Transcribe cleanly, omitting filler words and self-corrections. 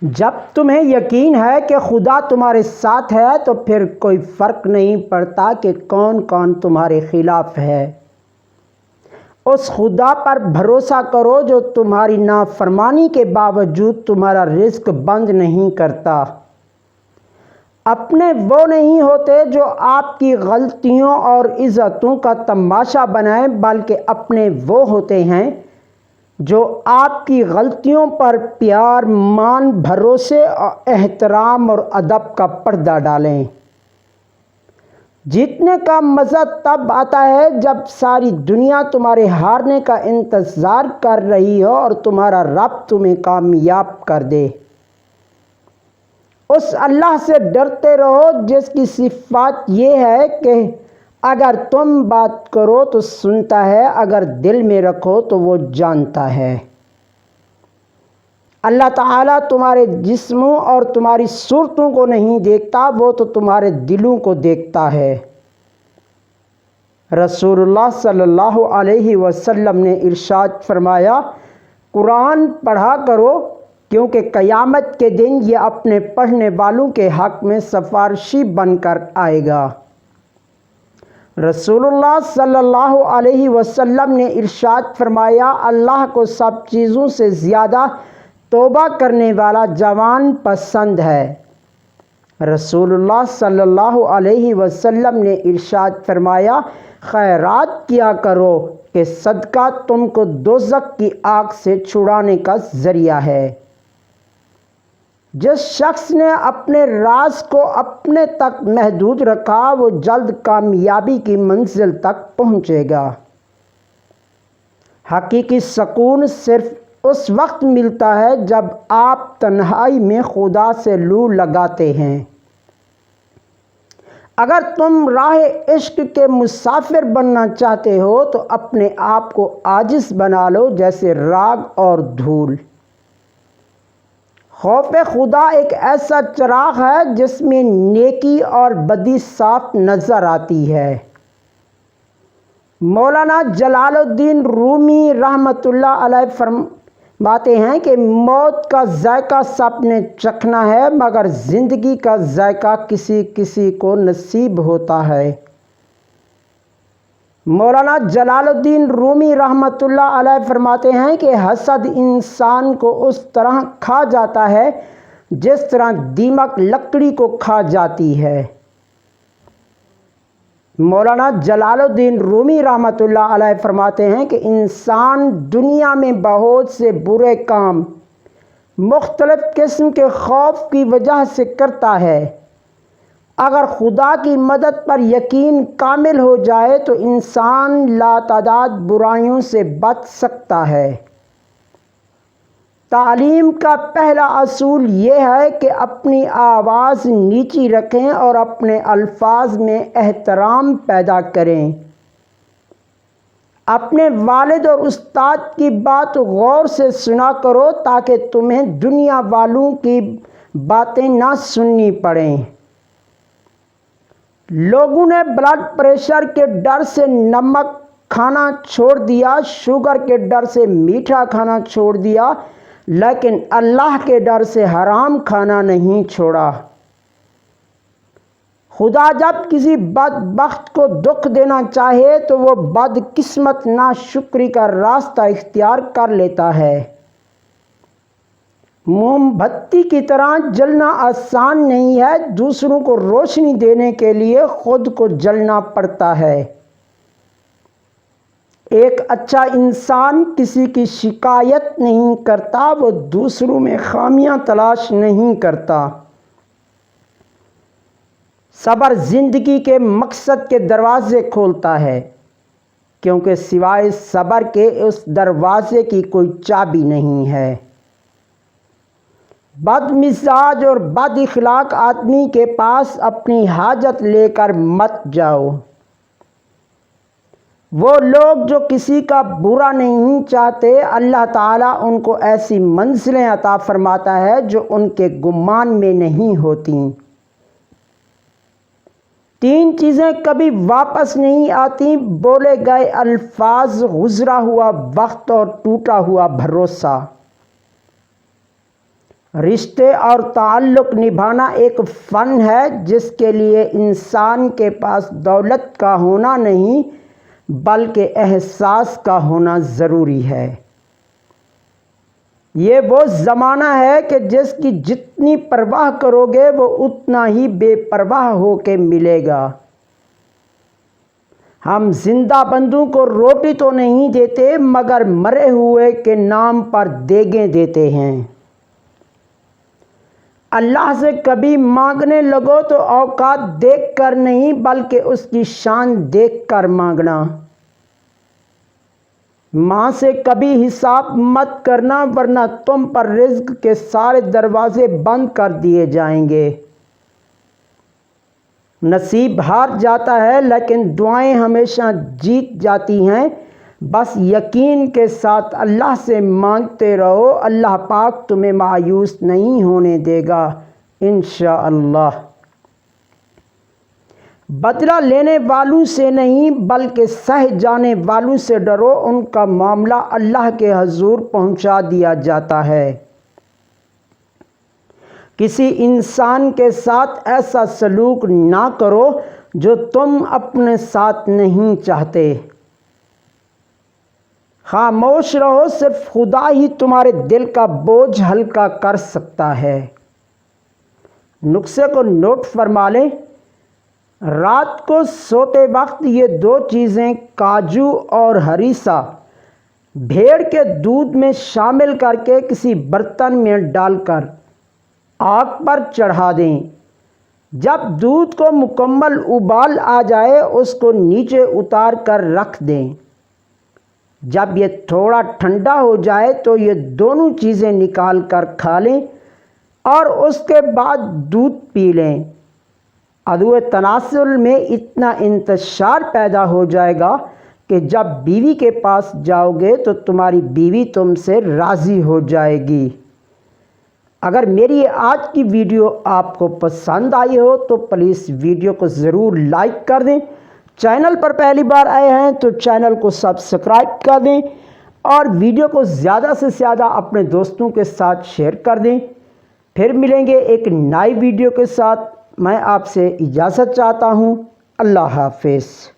جب تمہیں یقین ہے کہ خدا تمہارے ساتھ ہے تو پھر کوئی فرق نہیں پڑتا کہ کون کون تمہارے خلاف ہے۔ اس خدا پر بھروسہ کرو جو تمہاری نافرمانی کے باوجود تمہارا رزق بند نہیں کرتا۔ اپنے وہ نہیں ہوتے جو آپ کی غلطیوں اور عزتوں کا تماشا بنائیں، بلکہ اپنے وہ ہوتے ہیں جو آپ کی غلطیوں پر پیار، مان، بھروسے، احترام اور ادب کا پردہ ڈالیں۔ جیتنے کا مزہ تب آتا ہے جب ساری دنیا تمہارے ہارنے کا انتظار کر رہی ہو اور تمہارا رب تمہیں کامیاب کر دے۔ اس اللہ سے ڈرتے رہو جس کی صفات یہ ہے کہ اگر تم بات کرو تو سنتا ہے، اگر دل میں رکھو تو وہ جانتا ہے۔ اللہ تعالیٰ تمہارے جسموں اور تمہاری صورتوں کو نہیں دیکھتا، وہ تو تمہارے دلوں کو دیکھتا ہے۔ رسول اللہ صلی اللہ علیہ وسلم نے ارشاد فرمایا، قرآن پڑھا کرو کیونکہ قیامت کے دن یہ اپنے پڑھنے والوں کے حق میں سفارشی بن کر آئے گا۔ رسول اللہ صلی اللہ علیہ وسلم نے ارشاد فرمایا، اللہ کو سب چیزوں سے زیادہ توبہ کرنے والا جوان پسند ہے۔ رسول اللہ صلی اللہ علیہ وسلم نے ارشاد فرمایا، خیرات کیا کرو کہ صدقہ تم کو دوزخ کی آگ سے چھڑانے کا ذریعہ ہے۔ جس شخص نے اپنے راز کو اپنے تک محدود رکھا وہ جلد کامیابی کی منزل تک پہنچے گا۔ حقیقی سکون صرف اس وقت ملتا ہے جب آپ تنہائی میں خدا سے لو لگاتے ہیں۔ اگر تم راہ عشق کے مسافر بننا چاہتے ہو تو اپنے آپ کو عاجز بنا لو جیسے راگ اور دھول۔ خوف خدا ایک ایسا چراغ ہے جس میں نیکی اور بدی صاف نظر آتی ہے۔ مولانا جلال الدین رومی رحمۃ اللہ علیہ فرماتے ہیں کہ موت کا ذائقہ سب نے چکھنا ہے مگر زندگی کا ذائقہ کسی کسی کو نصیب ہوتا ہے۔ مولانا جلال الدین رومی رحمۃ اللہ علیہ فرماتے ہیں کہ حسد انسان کو اس طرح کھا جاتا ہے جس طرح دیمک لکڑی کو کھا جاتی ہے۔ مولانا جلال الدین رومی رحمۃ اللہ علیہ فرماتے ہیں کہ انسان دنیا میں بہت سے برے کام مختلف قسم کے خوف کی وجہ سے کرتا ہے۔ اگر خدا کی مدد پر یقین کامل ہو جائے تو انسان لاتعداد برائیوں سے بچ سکتا ہے۔ تعلیم کا پہلا اصول یہ ہے کہ اپنی آواز نیچی رکھیں اور اپنے الفاظ میں احترام پیدا کریں۔ اپنے والد اور استاد کی بات غور سے سنا کرو تاکہ تمہیں دنیا والوں کی باتیں نہ سننی پڑیں۔ لوگوں نے بلڈ پریشر کے ڈر سے نمک کھانا چھوڑ دیا، شوگر کے ڈر سے میٹھا کھانا چھوڑ دیا، لیکن اللہ کے ڈر سے حرام کھانا نہیں چھوڑا۔ خدا جب کسی بدبخت کو دکھ دینا چاہے تو وہ بدقسمت ناشکری کا راستہ اختیار کر لیتا ہے۔ موم بتی کی طرح جلنا آسان نہیں ہے، دوسروں کو روشنی دینے کے لیے خود کو جلنا پڑتا ہے۔ ایک اچھا انسان کسی کی شکایت نہیں کرتا، وہ دوسروں میں خامیاں تلاش نہیں کرتا۔ صبر زندگی کے مقصد کے دروازے کھولتا ہے، کیونکہ سوائے صبر کے اس دروازے کی کوئی چابی نہیں ہے۔ بد مزاج اور بد اخلاق آدمی کے پاس اپنی حاجت لے کر مت جاؤ۔ وہ لوگ جو کسی کا برا نہیں چاہتے، اللہ تعالیٰ ان کو ایسی منزلیں عطا فرماتا ہے جو ان کے گمان میں نہیں ہوتیں۔ 3 چیزیں کبھی واپس نہیں آتی: بولے گئے الفاظ، گزرا ہوا وقت اور ٹوٹا ہوا بھروسہ۔ رشتے اور تعلق نبھانا ایک فن ہے جس کے لیے انسان کے پاس دولت کا ہونا نہیں بلکہ احساس کا ہونا ضروری ہے۔ یہ وہ زمانہ ہے کہ جس کی جتنی پرواہ کرو گے وہ اتنا ہی بے پرواہ ہو کے ملے گا۔ ہم زندہ بندوں کو روٹی تو نہیں دیتے مگر مرے ہوئے کے نام پر دیگیں دیتے ہیں۔ اللہ سے کبھی مانگنے لگو تو اوقات دیکھ کر نہیں بلکہ اس کی شان دیکھ کر مانگنا۔ ماں سے کبھی حساب مت کرنا ورنہ تم پر رزق کے سارے دروازے بند کر دیے جائیں گے۔ نصیب ہار جاتا ہے لیکن دعائیں ہمیشہ جیت جاتی ہیں۔ بس یقین کے ساتھ اللہ سے مانگتے رہو، اللہ پاک تمہیں مایوس نہیں ہونے دے گا انشاءاللہ۔ بدلہ لینے والوں سے نہیں بلکہ سہ جانے والوں سے ڈرو، ان کا معاملہ اللہ کے حضور پہنچا دیا جاتا ہے۔ کسی انسان کے ساتھ ایسا سلوک نہ کرو جو تم اپنے ساتھ نہیں چاہتے۔ خاموش رہو، صرف خدا ہی تمہارے دل کا بوجھ ہلکا کر سکتا ہے۔ نسخے کو نوٹ فرما لیں۔ رات کو سوتے وقت یہ دو چیزیں کاجو اور ہریسہ بھیڑ کے دودھ میں شامل کر کے کسی برتن میں ڈال کر آگ پر چڑھا دیں۔ جب دودھ کو مکمل ابال آ جائے اس کو نیچے اتار کر رکھ دیں۔ جب یہ تھوڑا ٹھنڈا ہو جائے تو یہ دونوں چیزیں نکال کر کھا لیں اور اس کے بعد دودھ پی لیں۔ عدوِ تناسل میں اتنا انتشار پیدا ہو جائے گا کہ جب بیوی کے پاس جاؤ گے تو تمہاری بیوی تم سے راضی ہو جائے گی۔ اگر میری آج کی ویڈیو آپ کو پسند آئی ہو تو پلیز ویڈیو کو ضرور لائک کر دیں۔ چینل پر پہلی بار آئے ہیں تو چینل کو سبسکرائب کر دیں اور ویڈیو کو زیادہ سے زیادہ اپنے دوستوں کے ساتھ شیئر کر دیں۔ پھر ملیں گے ایک نئی ویڈیو کے ساتھ۔ میں آپ سے اجازت چاہتا ہوں۔ اللہ حافظ۔